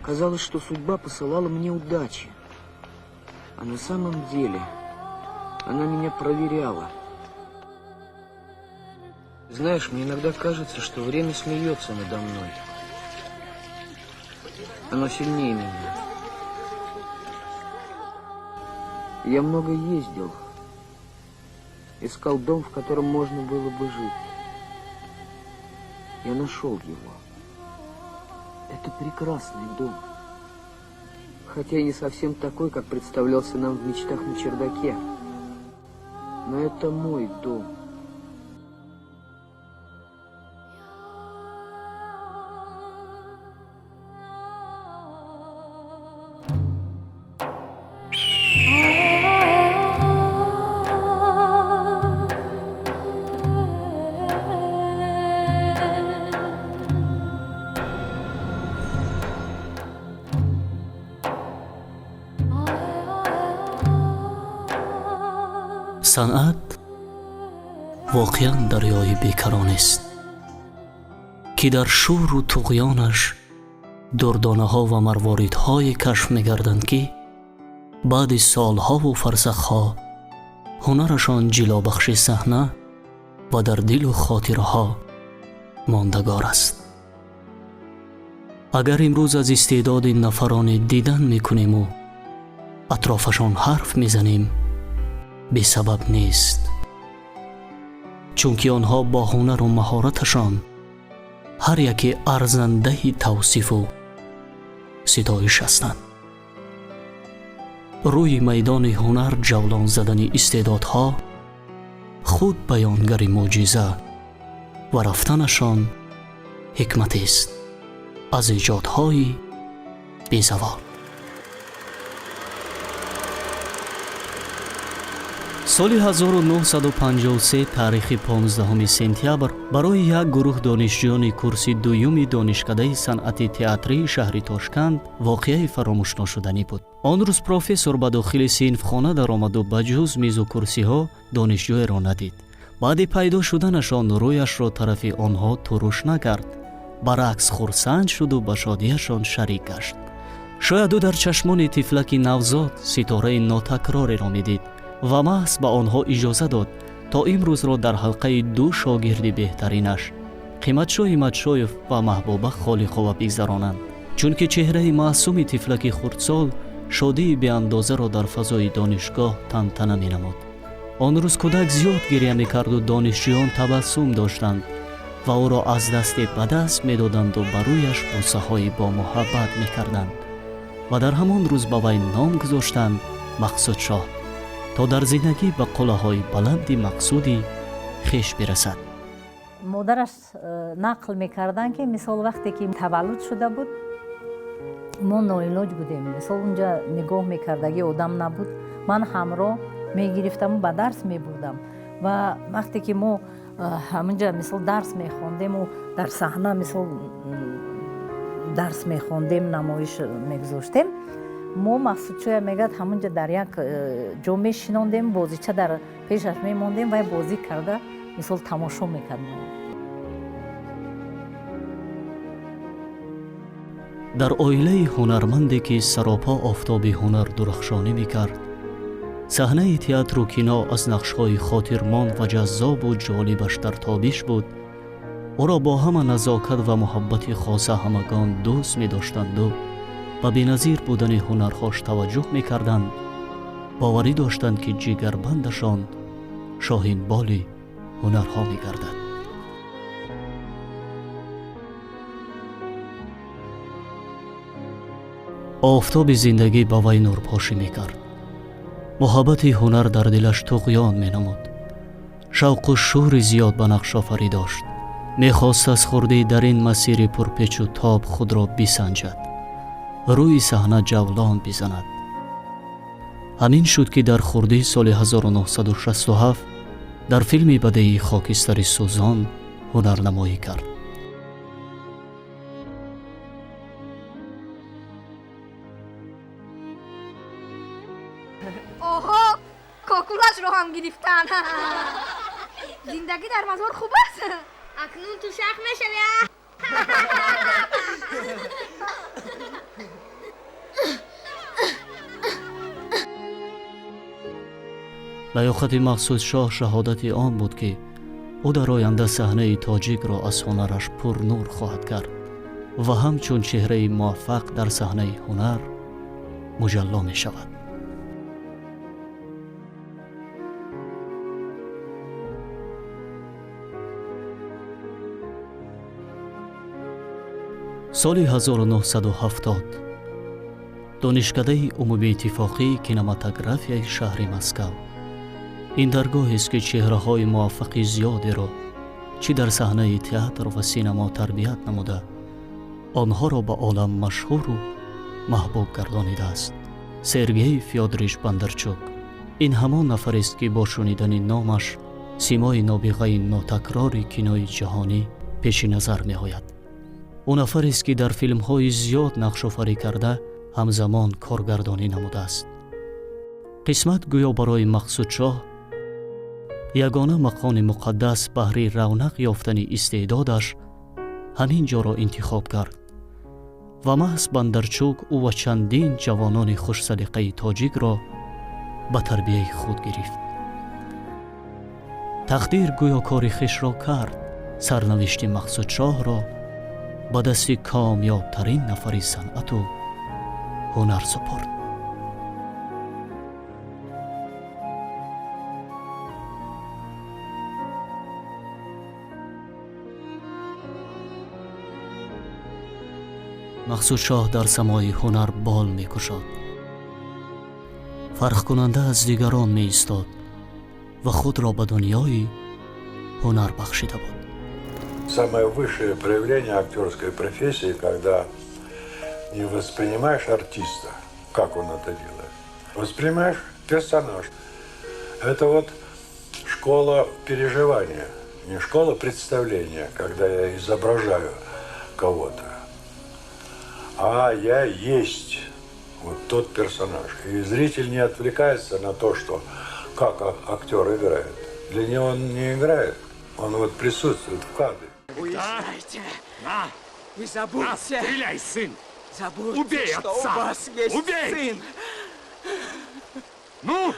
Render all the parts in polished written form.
Казалось, что судьба посылала мне удачи. А на самом деле она меня проверяла. Знаешь, мне иногда кажется, что время смеется надо мной. Оно сильнее меня. Я много ездил. Искал дом, в котором можно было бы жить. Я нашел его. Это прекрасный дом. Хотя и не совсем такой, как представлялся нам в мечтах на чердаке. Но это мой дом. صنعت واقعا دریای بیکران است که در شور و طغیانش دردانه ها و مروارید های کشف می گردند که بعد سالها و فرسخ ها هنرشان جلابخش صحنه و در دل و خاطره ها ماندگار است. اگر امروز از استعداد نفران دیدن می کنیم و اطرافشان حرف می زنیم بی سبب نیست، چون که آنها با هنر و مهارتشان هر یکی ارزنده توصیف و ستایش هستند. روی میدان هنر جولان زدن استعدادها خود بیانگر معجزه و رفتنشان حکمت است از ایجادهای بی‌زوال. سال 1953 تاریخ 15 سپتامبر برای یک گروه دانشجویان کورس دوم دانشکده صنعت تئاتری شهر تاشکند واقعه فراموش نشدنی بود. آن روز پروفسور به داخل صنفخانه درآمد و بجز میز و کرسی ها دانشجوی را ندید. بعد پیدا شدنشان رویش را طرف آنها ترش نکرد، برعکس خرسند شد و به شادیشان شریک گشت. شاید او در چشمان طفلک نوزاد ستاره ناتکراری را میدید و محض به آنها اجازه داد تا امروز را در حلقه دو شاگرد بهترینش قیمتشاه مدشایف و محبوبه خالقova بگذرانند، چون که چهره معصوم طفلک خردسال شادی بی اندازه را در فضای دانشگاه تنتنه می نمود. آن روز کودک زیاد گریه می کرد و دانشجویان تبسم داشتند و او را از دست به دست می دادند و برویش بوسه های با محبت می کردند و در همان روز به وی نام گذاشتند مقصود شاه تا در زندگی به قله‌های بلند مقصودی خیش برسد. مادرش نقل میکردن که مثال وقتی که تولد شده بود ما ناعلاج بودیم، مثال اونجا نگاه میکردگی آدم نبود، من همراه میگرفتم و به درس میبردم و وقتی که ما همونجا مثال درس میخوندیم و در صحنه مثال درس میخوندیم نمایش میگذاشتیم، ما مقصودشوی میگد همونجا در یک جا میشیناندیم، بازیچه در پیشش میماندیم و بازی کرده مثال تماشا میکردیم. در عائله هنرمندی که سراپا آفتاب هنر درخشانی میکرد، صحنه تئاتر و کینا از نقش‌های خاطرماند و جذاب و جالبش در تابش بود. او را با همه نزاکت و محبت خاص همگان دوست می‌داشتند و به بی‌نظیر بودن هنرهاش توجه می‌کردند. باوری داشتند که جگربندشان شاهین بالی هنرها می‌گردد. آفتاب زندگی با وی نورپاشی می‌کرد. محبت هنر در دلش طغیان می‌نمود. شوق و شور زیاد به نقش آفری داشت. می‌خواست از خردی در این مسیر پرپیچ و تاب خود را بسنجد، روی صحنه جولان بزند. همین شد که در خردی سال 1967 در فیلم بدیعی خاکستر سوزان هنرنمایی کرد. اوه کاکولاش رو هم گرفتن. زندگی در مزار خوب است. اکنون تو شخ میشوی. лаёқати мақсуд шоҳ шаҳодати он буд ки ӯ дар оянда саҳнаи тоҷикро аз ҳунараш пурнур хоҳад кард ва ҳамчун чеҳраи муваффақ дар саҳнаи ҳунар муҷалло мешавад. соли 1970 донишкадаи умумииттифоқии кинематографияи шаҳри Москав ин даргоҳест ки чеҳраҳои муваффақи зиёдеро чӣ дар саҳнаи театр ва синемо тарбият намуда онҳоро ба олам машҳуру маҳбуб гардонидааст. Сергей Фёдорович Бондарчук ин ҳамон нафарест ки бо шунидани номаш симои нобиғаи нотакрори кинои ҷаҳонӣ пеши назар меояд. ӯ нафарест ки дар филмҳои зиёд нақшофарӣ карда ҳамзамон коргардонӣ намудааст. қисмат гӯё барои Мақсудшоҳ ягона мақоми муқаддас баҳри равнақ ёфтани истеъдодаш ҳамин ҷоро интихоб кард ва маҳз Бондарчук ӯ ва чандин ҷавонони хушсалиқаи тоҷикро ба тарбияи худ гирифт. тақдир гӯё кори хишро кард, сарнавишти Мақсудшоҳро ба дасти комёбтарин нафари санъату ҳунар супурд. Мақсудшоҳ дар самои ҳунар бол мекушод. фарқкунанда аз дигарон меистод ва худро ба дунёи ҳунар бахшида буд. Самое высшее проявление актерской профессии, когда не воспринимаешь артиста, как он это делает, воспринимаешь персонаж. Это вот школа переживания, не школа представления, когда я изображаю кого-то, а я есть вот тот персонаж. И зритель не отвлекается на то, что как актер играет. Для него он не играет, он вот присутствует в кадре. Уезжайте! На! Вы забудьте! На, стреляй, сын! Забудьте, Убей что отца! у вас есть Убей! сын! Ну!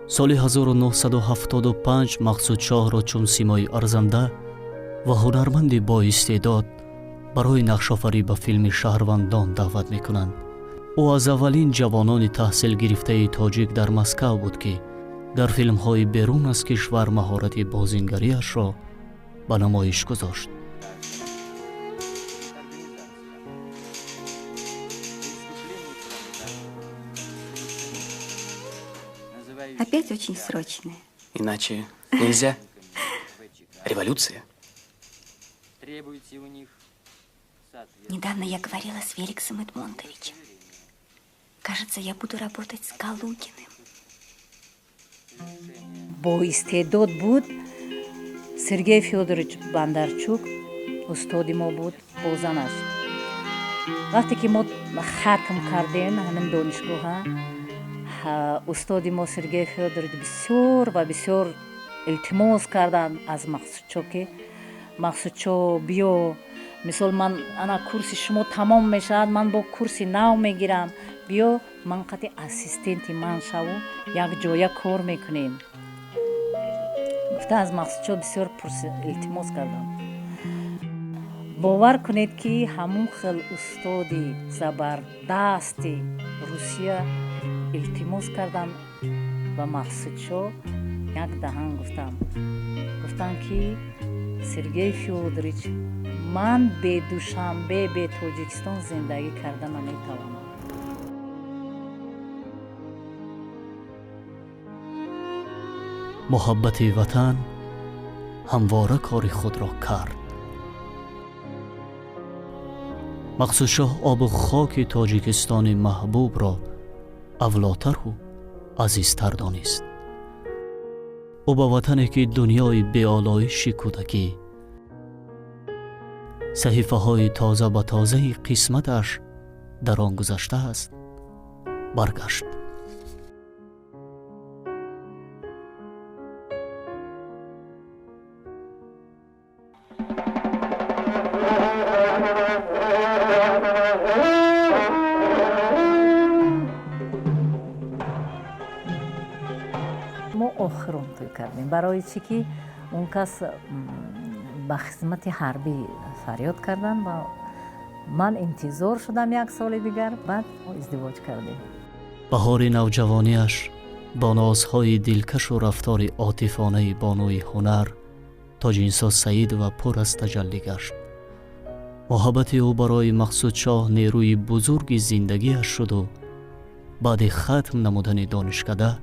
соли 1975 Мақсудшоҳро чун симои арзанда ва ҳунарманди боистеъдод барои нақшофарӣ ба филми Шаҳрвандон даъват мекунанд. ӯ аз аввалин ҷавонони таҳсил гирифтаи тоҷик дар Москав буд ки дар филмҳои берун аз кишвар маҳорати бозингариашро ба намоиш гузошт. Опять очень срочное. Иначе нельзя. Революция. Недавно я говорила с Феликсом Эдмондовичем. Кажется, я буду работать с Калугиным. боистеъдод буд. Сергей Фёдорович Бондарчук устоди мо буд бо занаш. вақте ки мо хатм кардем ҳамин донишгоҳа, устоди мо Сергей Фёдорович бисёр ва бисёр илтимос карданд аз Мақсудшо ки Мақсудшо биё, мисол ман ана курси шумо тамом мешавад, ман бо курси нав мегирам, биё ман қати ассистенти ман шаву, якҷоя кор мекунем. гуфта аз Мақсудшо бисёр илтимос кардам. бовар кунед ки ҳамун хел устоди забардасти Русия илтимос кардам ба Мақсудшо. як даҳан гуфтам ки Сергей Фёдорович, ман бе Душанбе, бе Тоҷикистон зиндагӣ карда наметавонам. муҳаббати ватан ҳамвора кори худро кард. Мақсудшоҳ обу хоки Тоҷикистони маҳбубро авлотару азизтар донист. ӯ ба ватане ки дунёи беолоиши кӯдакӣ, саҳифаҳои тоза ба тозаи қисматаш дар он гузаштааст, баргашт. داخل کردیم. برای چی که اون کس به خدمت حربی فریاد کردن و من انتظار شدم 1 سال دیگر، بعد ازدواج کردیم. بهار نوجوانیش با نازهای دلکش و رفتار عاطفانه بانوی هنر تاج‌انسا سعید و پر از تجلی گشت. محبت او برای مقصود شاه نیروی بزرگ زندگیش شد و بعد ختم نمودن دانشکده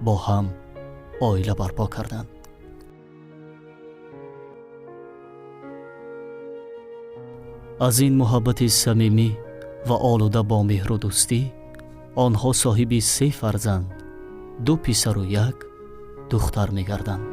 با هم عائله برپا کردند. از این محبت صمیمی و آلوده با مهر و دوستی آنها صاحب 3 فرزند، 2 پسر و 1 دختر می‌گردند.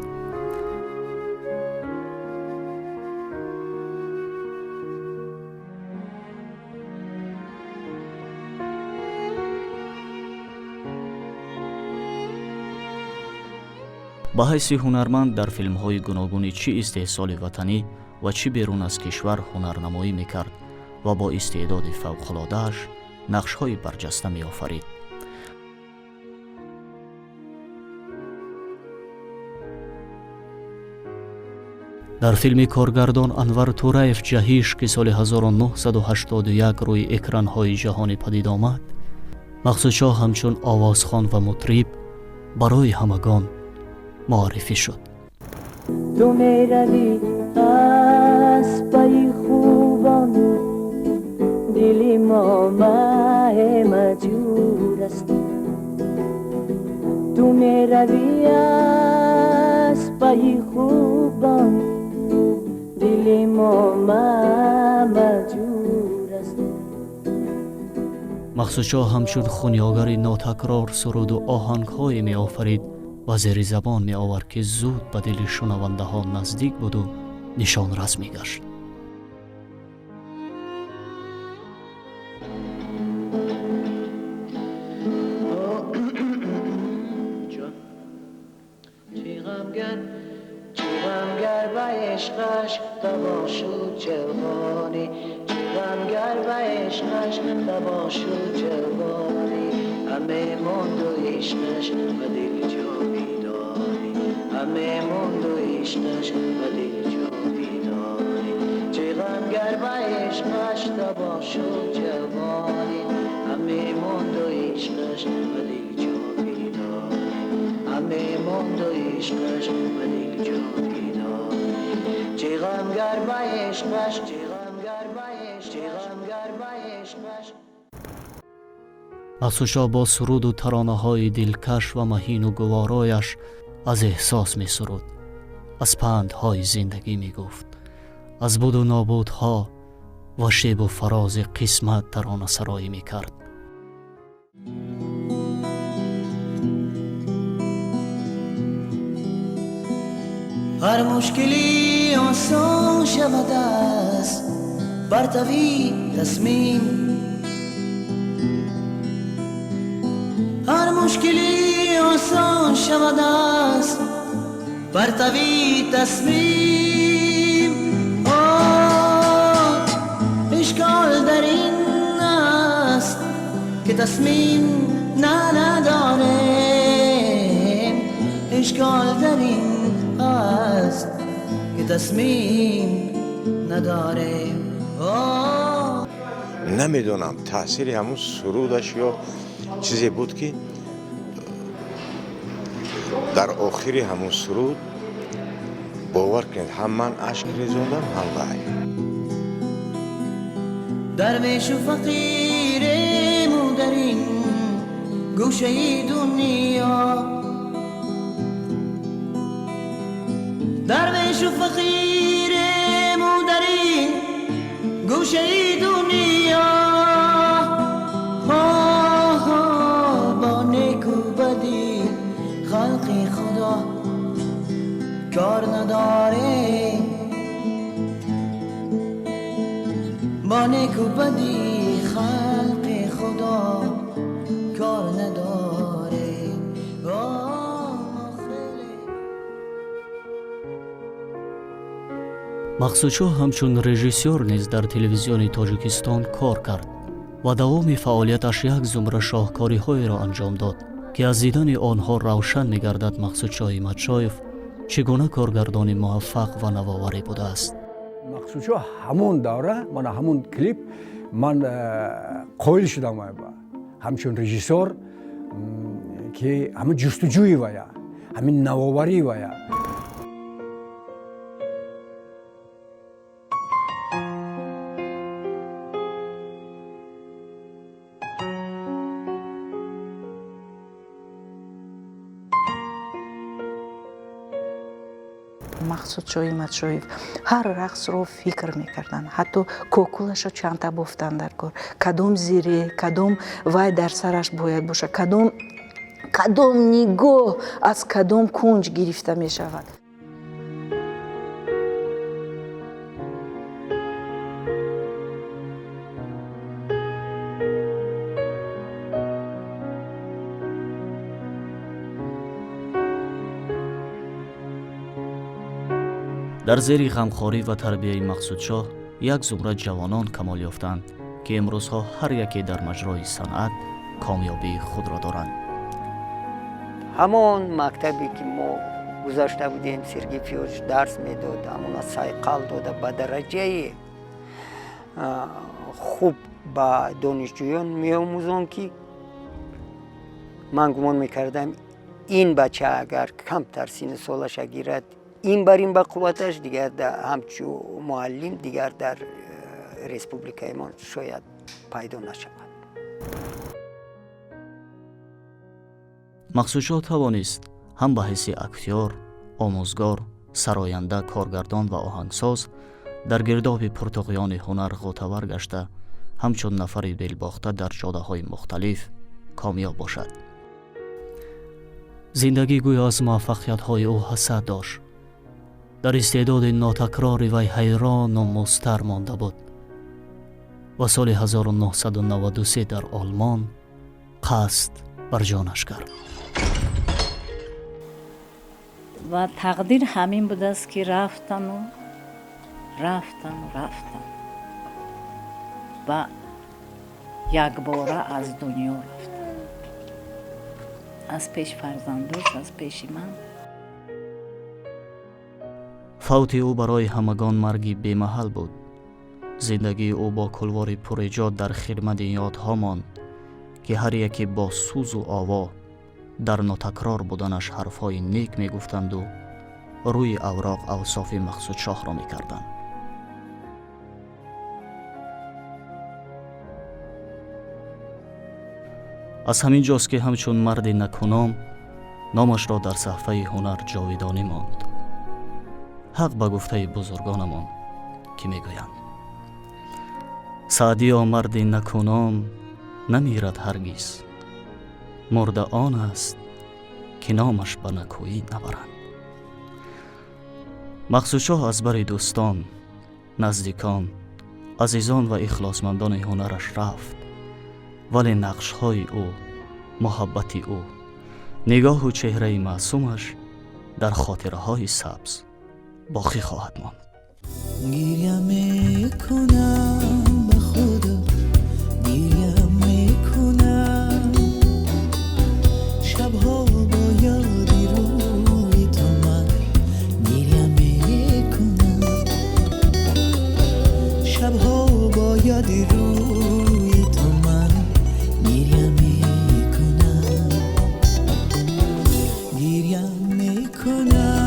با حیث هنرمند در فیلم‌های گوناگونی چی استحصال وطنی و چی بیرون از کشور هنرنمایی می‌کرد و با استعداد فوق‌العاده‌اش نقش‌های برجسته می‌آفرید. در فیلم کارگردان انور تورایف جهیش که سال 1981 روی اکران‌های جهانی پدید آمد، مقصود شاه همچون آوازخوان و مطرب برای همگان معرفی شد. تو می روی از پای خوبان، دل ما مجبور است. تو می روی از پای خوبان، دل ما مجبور است. مقصود شاه همچون خونیاگر ناتکرار سرود و آهنگ‌های می آفرید و زیر زبان می آورد که زود به دل شنونده ها نزدیک بود و نشان رس می گشت. غمگر و عشقش دوا شد جوانی، غمگر و عشقش دوا شد جوانی، همه موند و عشقش و دل جا بیداری، همه موند و عشقش و دل جا بیداری. چه غمگر و عشقش دوا شد جوانی، همه موند و عشقش و دل جا بیداری، همه موند و عشقش و دل جا بیداری. چه غمگر و عشقش، چه غمگر و عشقش، چه غمگر و عشقش. مقصود شاه با سرود و ترانه‌های دلکش و مهین و گوارایش از احساس می سرود، از پندهای زندگی می گفت، از بود و نابودها و شیب و فراز قسمت ترانه سرایی می کرد. هر مشکلی آسان شود است برطوی تصمیم، هر مشکلی آسان شود است برطوی تصمیم. اشکال در این است که تصمیم نداریم، اشکال در این است که تصمیم نداریم. نمیدونم تاثیر همون سرودش یا چیزی بود که در آخری همون سرود باور کنید هم من عشق ریزوندم هم وای. درویش و فقیریم در این گوشه دنیا، درویش و فقیریم در این گوشه دنیا. با نیک و بدی خلق خدا کار نداره، با نیک و بدی خلق خدا کار نداره. مقصود شاه همچون رژیسور نیز در تلویزیون تاجیکستان کار کرد و دوام فعالیتش یک زمره شاهکاری‌های را انجام داد که از دیدن آنها روشن می‌گردد مقصود شاه حمدشاهیف چگونه کارگردانی موفق و نوآوری بوده است. مقصود شاه همون دوره من همون کلیپ من قایل شدم همچون رژیسور که همون جستجوی ویا همین نوآوری ویا مقصود شاه حمدشاهیف هر رقص رو فکر میکردن، حتی کوکولش رو چند تا بافتن در کار، کدوم زیره، کدوم وای در سرش باید باشه، کدوم نگاه از کدوم کنج گرفته می شود. در زیر غمخواری و تربیه مقصود شاه یک زمره جوانان کمال یافتند که امروزها هر یکی در مجرای صنعت کامیابی خود را دارند. همون مکتبی که ما گذاشته بودیم سرگی فیوش درس میداد، همون سایقل داده به درجه خوب با دانشجویان میآموزند که من گمان میکردم این بچه اگر کمتر سن سالش گیرد این بریم به قوتش دیگر همچون معلم دیگر در ریسپوبلیکای ما شاید پیدا نشود. مقصود شاه توانست هم به حیث اکتیور، آموزگار، سراینده، کارگردان و آهنگساز در گرداب پرتقیان هنر غوطه‌ور گشته همچون نفری دلباخته در جاده‌های مختلف کامیاب باشد. زندگی گویا از موفقیت‌های او حسد داشت. در استعداد ناتکرار وی حیران و مضطر مانده بود و سال 1993 در آلمان قصد بر جانش کرد. و تقدیر همین بود است که رفتن و یک باره از دنیا رفتن، از پیش فرزندش، از پیش من. فوت او برای همگان مرگی بی‌محل بود. زندگی او با کلوار پرایجاد در خدمت یادها ماند که هر یکی با سوز و آوا در ناتکرار بودنش حرفهای نیک میگفتند و روی اوراق اوصاف مقصود شاه را میکردند. از همین جاست که همچون مرد نکونام نامش را در صحفه هنر جاویدانی ماند. حق به گفته بزرگانمان که میگویند سعدیا مرد نکونام نمیرد هرگز، مرد آن است که نامش به نکویی نبرند. مقصود شاه از بر دوستان، نزدیکان، عزیزان و اخلاصمندان هنرش رفت، ولی نقش‌های او، محبت او، نگاه و چهره معصومش در خاطره‌های سبز باقی خواهد ماند. گریه میکنم به خدا، گریه میکنم، شبها با یادی روی تو من گریه میکنم، شبها با یادی روی تو من گریه میکنم، گریه میکنم.